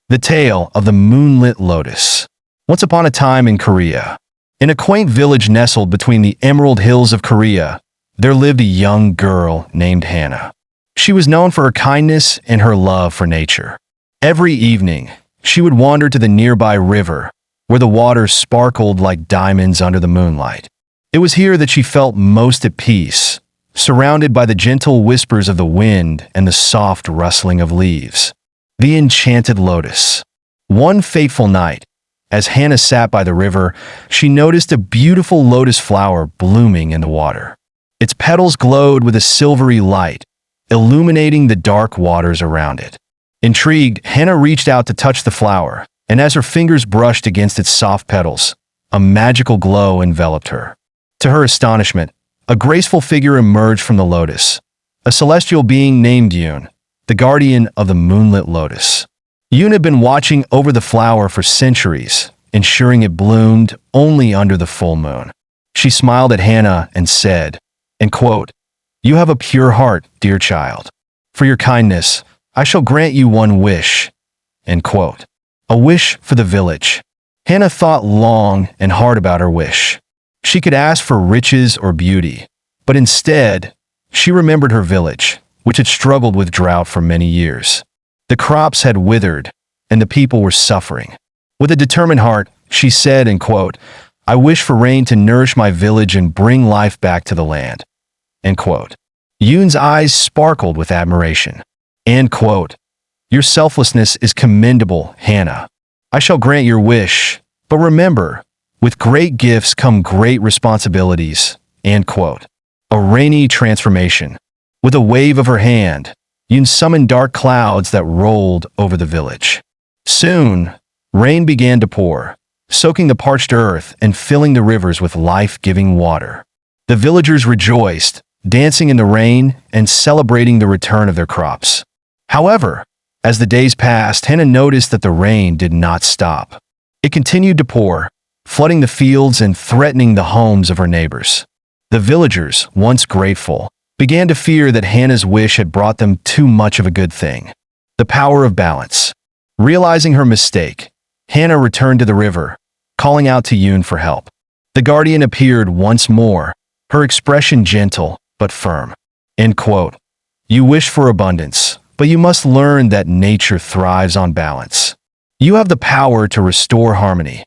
The Tale of the Moonlit Lotus. Once upon a time in Korea, in a quaint village nestled between the emerald hills of Korea, there lived a young girl named Hannah. She was known for her kindness and her love for nature. Every evening, she would wander to the nearby river, where the water sparkled like diamonds under the moonlight. It was here that she felt most at peace, surrounded by the gentle whispers of the wind and the soft rustling of leaves. The Enchanted Lotus. One fateful night, as Hannah sat by the river, she noticed a beautiful lotus flower blooming in the water. Its petals glowed with a silvery light, illuminating the dark waters around it. Intrigued, Hannah reached out to touch the flower, and as her fingers brushed against its soft petals, a magical glow enveloped her. To her astonishment, a graceful figure emerged from the lotus, a celestial being named Yoon, the guardian of the Moonlit Lotus. Yoon had been watching over the flower for centuries, ensuring it bloomed only under the full moon. She smiled at Hannah and said, and quote, "You have a pure heart, dear child. For your kindness, I shall grant you one wish." End quote. A wish for the village. Hannah thought long and hard about her wish. She could ask for riches or beauty, but instead, she remembered her village, which had struggled with drought for many years. The crops had withered, and the people were suffering. With a determined heart, she said, and quote, "I wish for rain to nourish my village and bring life back to the land." End quote. Yoon's eyes sparkled with admiration. End quote. "Your selflessness is commendable, Hannah. I shall grant your wish, but remember, with great gifts come great responsibilities." End quote. A rainy transformation. With a wave of her hand, Yoon summoned dark clouds that rolled over the village. Soon, rain began to pour, soaking the parched earth and filling the rivers with life-giving water. The villagers rejoiced, dancing in the rain and celebrating the return of their crops. However, as the days passed, Hannah noticed that the rain did not stop. It continued to pour, flooding the fields and threatening the homes of her neighbors. The villagers, once grateful, began to fear that Hannah's wish had brought them too much of a good thing. The power of balance. Realizing her mistake, Hannah returned to the river, calling out to Yoon for help. The guardian appeared once more, her expression gentle but firm. End quote. "You wish for abundance, but you must learn that nature thrives on balance. You have the power to restore harmony."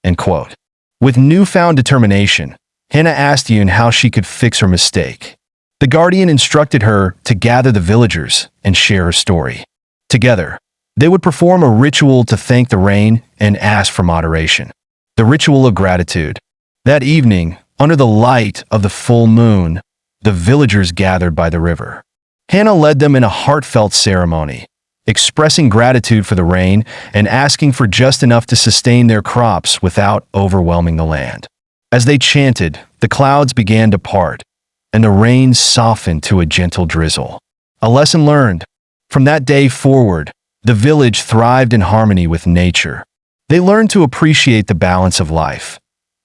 End quote. With newfound determination, Hannah asked Yoon how she could fix her mistake. The guardian instructed her to gather the villagers and share her story. Together, they would perform a ritual to thank the rain and ask for moderation. The ritual of gratitude. That evening, under the light of the full moon, the villagers gathered by the river. Hannah led them in a heartfelt ceremony, expressing gratitude for the rain and asking for just enough to sustain their crops without overwhelming the land. As they chanted, the clouds began to part, and the rain softened to a gentle drizzle. A lesson learned. From that day forward, the village thrived in harmony with nature. They learned to appreciate the balance of life,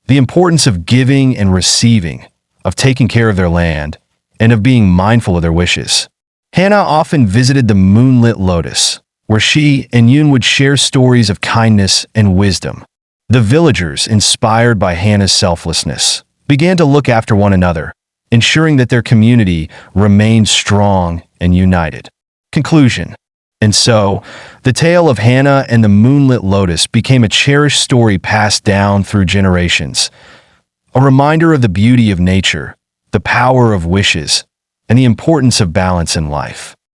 the importance of giving and receiving, of taking care of their land, and of being mindful of their wishes. Hannah often visited the Moonlit Lotus, where she and Yoon would share stories of kindness and wisdom. The villagers, inspired by Hannah's selflessness, began to look after one another, ensuring that their community remained strong and united. Conclusion. And so, the tale of Hannah and the Moonlit Lotus became a cherished story passed down through generations, a reminder of the beauty of nature, the power of wishes, and the importance of balance in life.